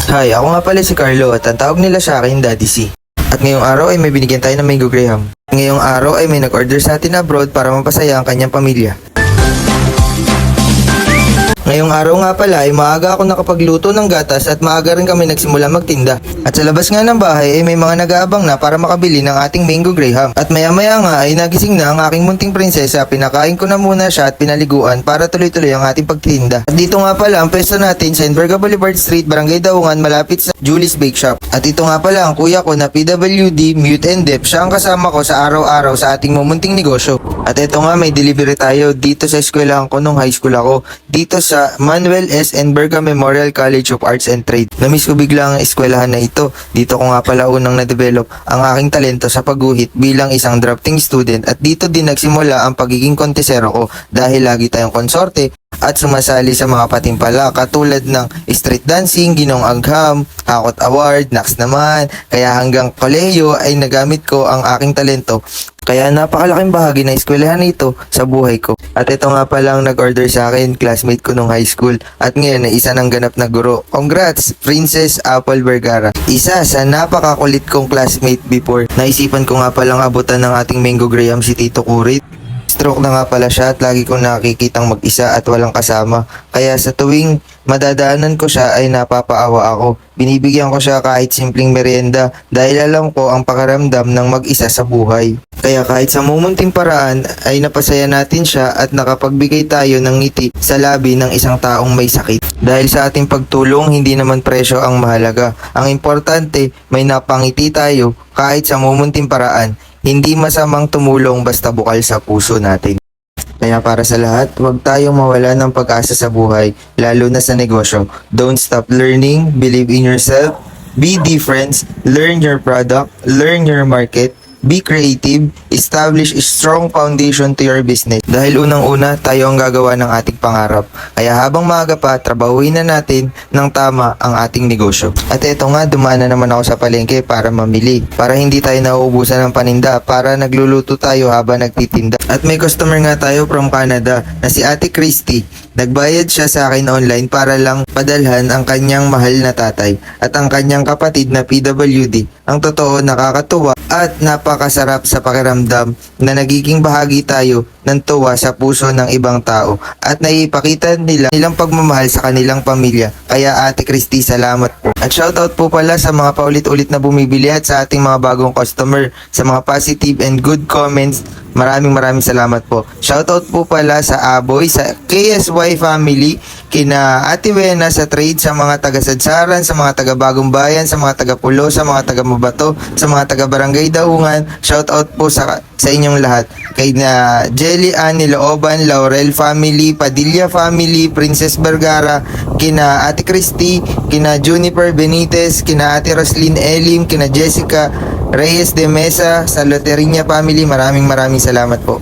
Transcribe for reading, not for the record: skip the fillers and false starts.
Hi, ako nga pala si Carlo at ang tawag nila sa akin Daddy C. At ngayong araw ay may binigyan tayo ng Mango Graham. Ngayong araw ay may nag-order sa atin abroad para mapasaya ang kanyang pamilya. Ngayong araw nga pala ay maaga ako nakapagluto ng gatas at maaga rin kami nagsimula magtinda. At sa labas nga ng bahay ay may mga nag-aabang na para makabili ng ating Mango Graham. At maya-maya nga ay nagising na ang aking munting prinsesa, pinakain ko na muna siya at pinaliguan para tuloy-tuloy ang ating pagtinda. At dito nga pala ang pwesto natin sa Enverga Boulevard Street, Barangay Daungan, malapit sa Julie's Bake Shop. At ito nga pala ang kuya ko na PWD, mute and deaf. Siya ang kasama ko sa araw-araw sa ating mumunting negosyo. At ito nga may delivery tayo dito sa eskwelahan ko nung high school ako. Dito sa Manuel S. Enverga Memorial College of Arts and Trade. Namiss ko bigla ang eskwelahan na ito. Dito ko nga pala unang na-develop ang aking talento sa pagguhit bilang isang drafting student at dito din nagsimula ang pagiging kontesero ko dahil lagi tayong konsorte at sumasali sa mga patimpala katulad ng street dancing, ginong agham, hakot award, NAX naman. Kaya hanggang kolehiyo ay nagamit ko ang aking talento. Kaya napakalaking bahagi na eskwelahan ito sa buhay ko. At ito nga palang nag-order sa akin, classmate ko nung high school. At ngayon ay isa ng ganap na guro. Congrats, Princess Apple Vergara. Isa sa napakakulit kong classmate before. Naisipan ko nga palang abutan ng ating Mango Graham si Tito Kurit. Stroke na nga pala siya at lagi kong nakikitang mag-isa at walang kasama. Kaya sa tuwing madadaanan ko siya ay napapaawa ako. Binibigyan ko siya kahit simpleng merienda dahil alam ko ang pakiramdam ng mag-isa sa buhay. Kaya kahit sa mumunting paraan ay napasaya natin siya at nakapagbigay tayo ng ngiti sa labi ng isang taong may sakit. Dahil sa ating pagtulong, hindi naman presyo ang mahalaga. Ang importante, may napangiti tayo kahit sa mumunting paraan. Hindi masamang tumulong basta bukal sa puso natin. Kaya para sa lahat, huwag tayong mawala ng pag-asa sa buhay, lalo na sa negosyo. Don't stop learning, believe in yourself, be different, learn your product, learn your market, be creative, establish a strong foundation to your business. Dahil unang-una, tayo ang gagawa ng ating pangarap. Kaya habang maaga pa, trabahuin na natin ng tama ang ating negosyo. At eto nga, dumaan na naman ako sa palengke para mamili. Para hindi tayo nauubusan ng paninda, para nagluluto tayo habang nagtitinda. At may customer nga tayo from Canada na si Ate Christy. Nagbayad siya sa akin online para lang padalhan ang kanyang mahal na tatay at ang kanyang kapatid na PWD. Ang totoo, nakakatuwa at napakasarap sa pakiramdam na nagiging bahagi tayo ng tuwa sa puso ng ibang tao at naipakita nilang pagmamahal sa kanilang pamilya. Kaya Ate Christy, salamat po. At shoutout po pala sa mga paulit-ulit na bumibili at sa ating mga bagong customer, sa mga positive and good comments. Maraming salamat po. Shoutout po pala sa Aboy, sa KSY family, kina Ate Wena sa trade, sa mga taga-Sadsaran, sa mga taga-Bagong Bayan, sa mga taga-Pulo, sa mga taga-Mabato, sa mga taga-Barangay Daungan. Shoutout po sa inyong lahat. Kay na Jelly Ann Nilooban, Laurel family, Padilla family, Princess Vergara, kina Ate Christy, kina Juniper Benitez, kina Ate Roslyn Elim, kina Jessica Reyes de Mesa, sa Loterinya family. Maraming salamat po.